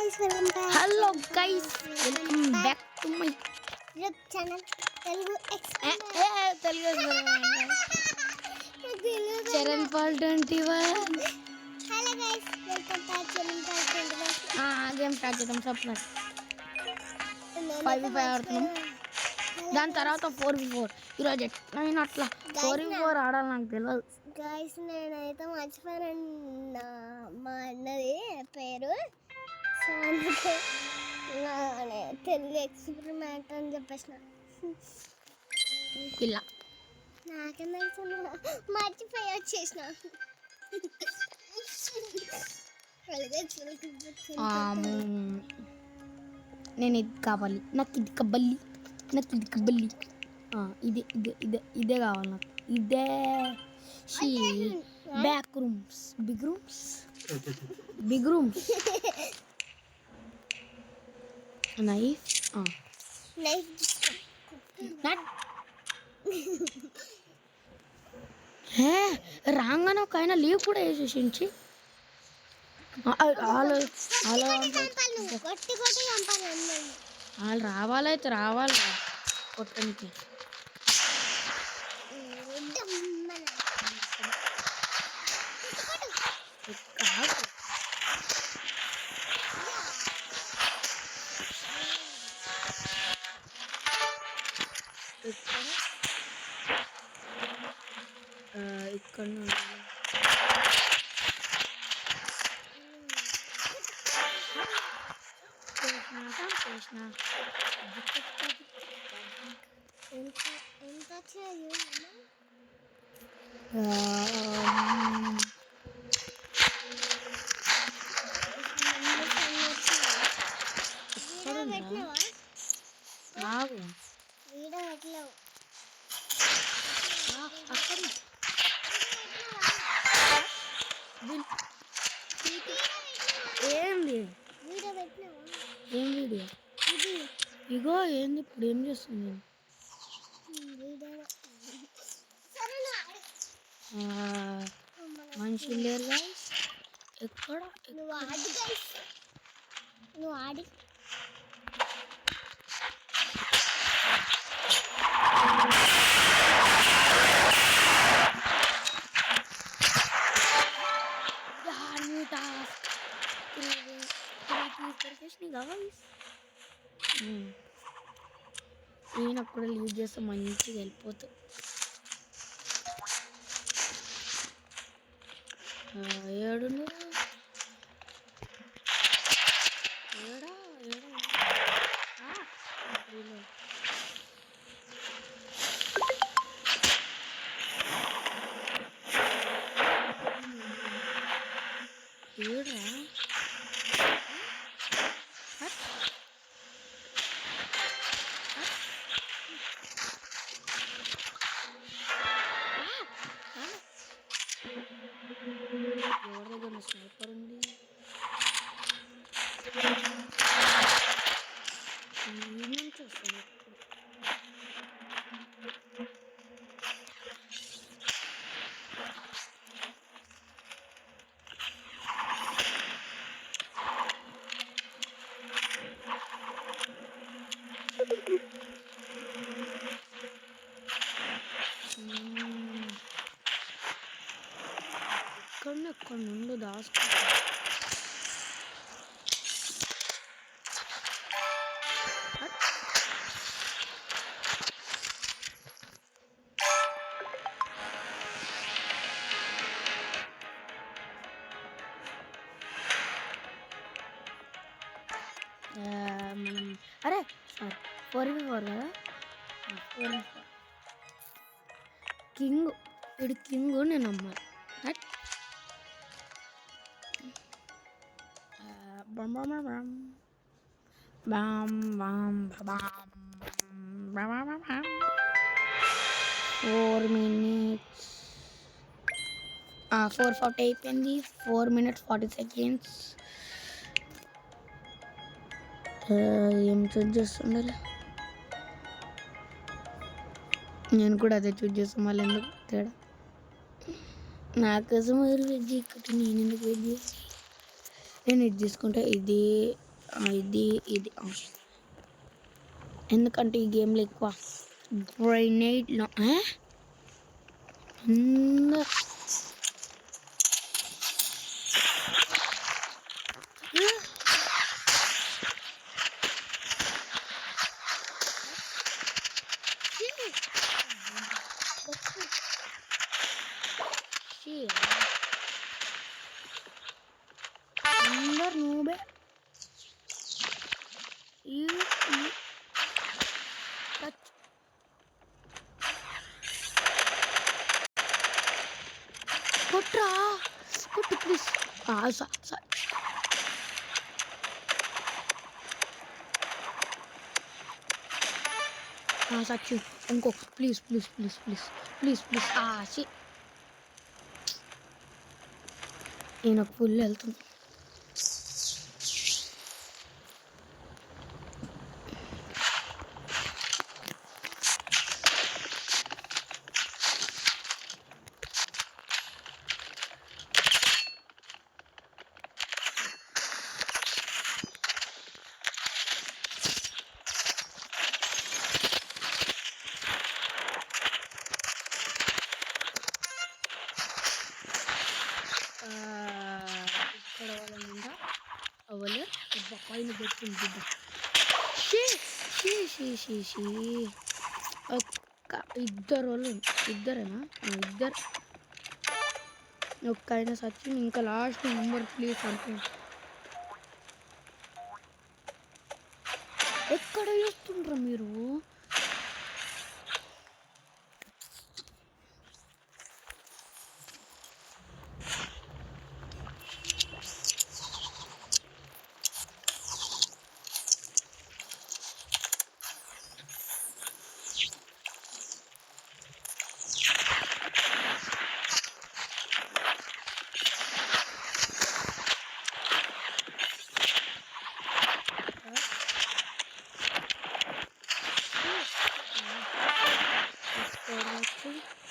Hello guys welcome back to my YouTube channel Telugu Charan Paul 21. Hello guys welcome back Charan Paul 21. Game start చేద్దాం. Supply 5v5 ఆడుతున్నాం. దాని తర్వాత 4v4. ఈరోజు నేను అట్లా 4v4 ఆడాలి నాకు తెలియదు గైస్. నేనైతే మర్చిపోయాను మా అన్నది పేరు. సో అందుకే తెలుగు ఎక్స్పెరిమెంట్ అని చెప్పేసిన. ఇలా నాకేం తెలుసు, మర్చిపోయి వచ్చేసిన. నేను ఇది కావాలి, నాకు ఇది కబల్లి, నాకు ఇది కబల్లి. ఇదే ఇదే ఇదే ఇదే కావాలి నాకు. ఇదే back rooms, big rooms, big rooms. Knife రాగానే ఒక ఆయన లీవ్ కూడా వేసేసించి. వాళ్ళు రావాలైతే రావాలి కొట్టడానికి. ఇక్కడ ఎంత వచ్చాయి? ఏంది ఏం వీడియో? ఇగో ఏంది ఇప్పుడు ఏం చేస్తుంది? మనిషి లేరు గైస్. ఎక్కడ నువ్వు ఆడి నేను కూడా లీవ్ చేస్తే మంచిగా వెళ్ళిపోతా. ఏడు ఏడా ఏడా ఎవరి దగ్గర స్నైపర్ ఉంది? నుంచి వస్తుంది. ఎక్కడ నుండి దాచుకుంటా. మనం అరే 4v4 కదా. కింగ్ ఇడు కింగ్, నేను అమ్మాయి. Four minutes 4:40 అయిపోయింది. 4 minutes 40 seconds. ఏం చూజ్ చేస్తుండాలి? నేను కూడా అదే చూజ్ చేస్తాను. మళ్ళీ ఎందుకు తేడా? నాకోసం ఎవరు వెయిట్ చేయకపోతే నేను ఎందుకు వెయిట్ చేసి? నేను ఇది తీసుకుంటే ఇది ఇది ఇది ఎందుకంటే ఈ గేమ్లో ఎక్కువ గ్రైనేడ్లో అందరు నువ్వే కొట్రా కొట్టు ప్లీజ్ సచ్చు ఇంకో please please please please please please ఈయనకు ఫుల్ వెళ్తుంది ఇక్కడ వాళ్ళ అవలు పైన పెట్టింది బిడ్డ ఒక్క ఇద్దరు వాళ్ళు ఇద్దరేనా ఇద్దరు ఒక్క అయినా సచిన్ ఇంకా లాస్ట్ నెంబర్ ప్లీజ్ అంటే ఎక్కడ చేస్తుండ్రా మీరు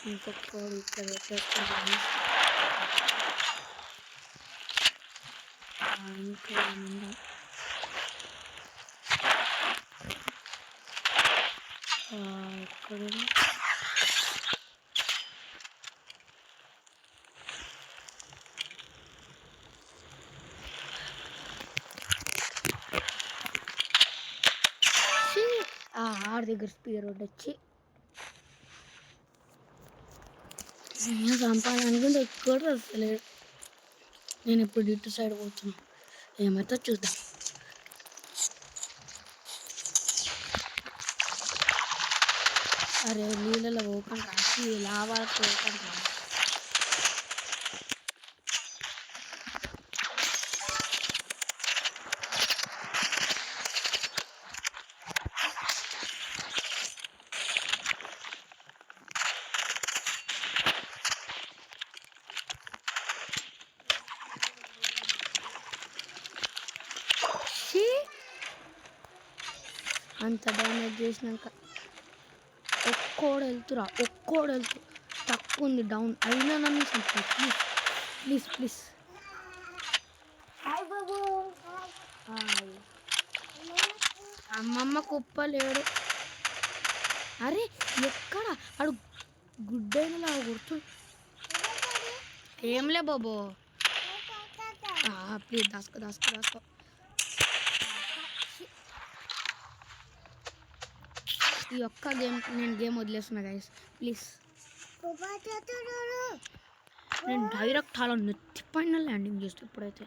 ఇంకొకటి ఇక్కడ పెట్టేస్తున్నాను ఇంకా ఇక్కడ ఆడి దగ్గర స్పీడ్ వచ్చి సంపాదనుకుంటే ఎక్కడ వస్తలేదు నేను ఇప్పుడు ఇటు సైడ్ పోతున్నా ఏమైతే చూద్దాం అరే నీళ్ళలో పోకుండా రాసి లాభాలకు పోకుండా అంత డ్యామేజ్ చేసినాక ఒక్కోడు వెళ్తు తక్కువ ఉంది డౌన్ అయినా నన్ను చంపి ప్లీజ్ ప్లీజ్ ప్లీజ్ అమ్మమ్మ కుప్పలేడు అరే ఎక్కడ అడు గుడ్డైనలా గుర్తు ఏంలే బాబో ప్లీజ్ దాసుకో ఈ ఒక్క నేను గేమ్ వదిలేస్తున్నా గైస్ ప్లీజ్ నేను డైరెక్ట్ అలా నెత్తిపైన ల్యాండింగ్ చేస్తే ఇప్పుడైతే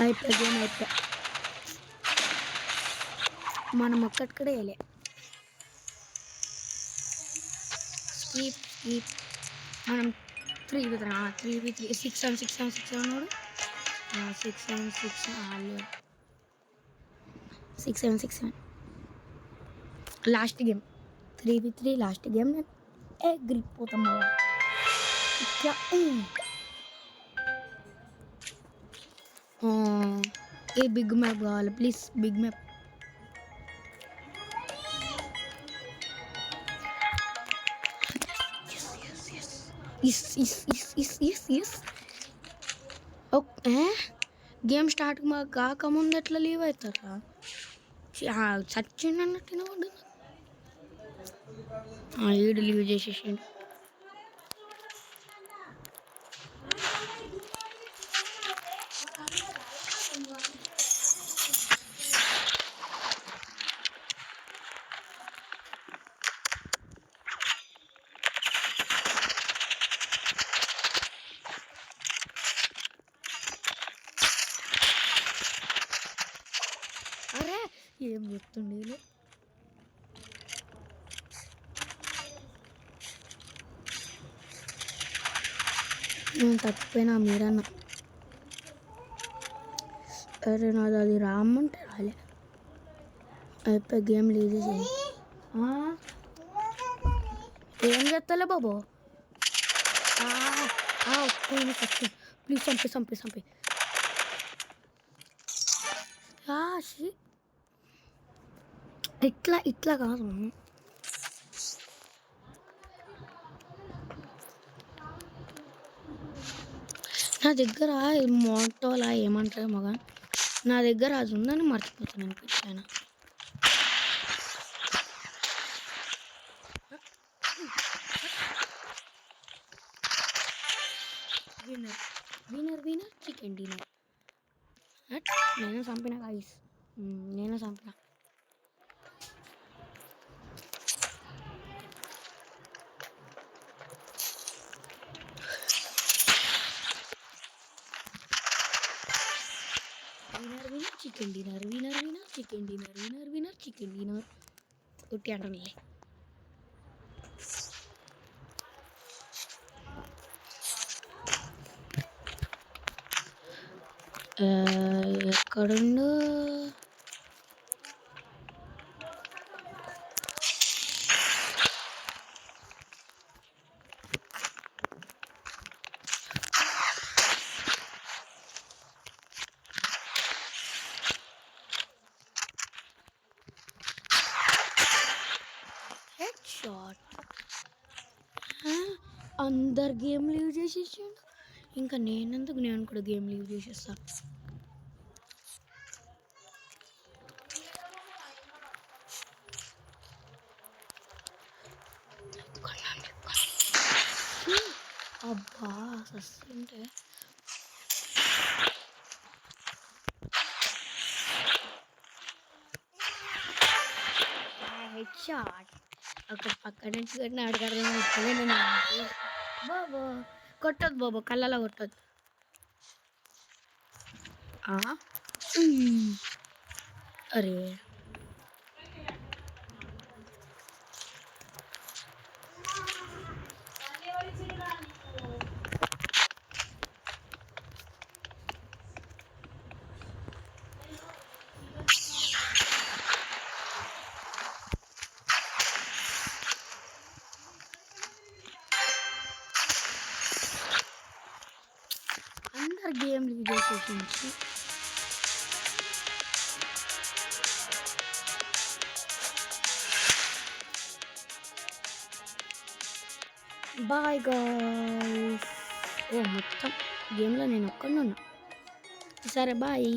అయిపోయి మనం ఒక్కటికడే వెళ్ళే స్కీప్ మనం 3v3 6 7 నోడు 6 7 6 7 last game 3v3 last game. నేను ఎగిరిపోతాం బాబా ఇట్లా. ఏ బిగ్ మ్యాప్ కావాలి please, big map. Okay, game start కాకముందు ఎట్లా లీవ్ అవుతారా? చచ్చిండు అన్నట్టు వాడు. ఈడు లీవ్ చేసేసిండు. అరే ఏం చెప్తుండే వీళ్ళు? నేను చచ్చిపోయినా మీరన్నా. అరే నాది అది రామ్మంటే రాలే. అయిపోయి గేమ్ లీవ్ చేసేది. ఏం చేస్తలే బాబు. ఒక్క చచ్చి ప్లీజ్ చంపి. ఇట్లా కాదు. నా దగ్గర మోటోలా ఏమంటారు మగ, నా దగ్గర అది ఉందని మర్చిపోతాను అనిపించాను. వినర్ చికెన్ డిన్నర్. నేను చంపిన గాయస్, నేను చంపిన. Winner chicken dinner, winner chicken dinner. ఒట్టి అంటానులే. ఎక్కడుండు? Head shot. అందరు గేమ్ లీవ్ చేసేసాడు. ఇంకా నేను కూడా గేమ్ లీవ్ చేసేస్తా. అబ్బా వస్తుంటే హెడ్ షాట్. ఒక పక్క నుంచి కొట్టిన అడగడం బాబో. కొట్టదు బాబు, కళ్ళలో కొట్టదు. అరే అందరు గేమ్ లీవ్ చేసేసి. Bye guys. మొత్తం గేమ్లో నేను ఒక్కడున్నా. సరే బాయ్.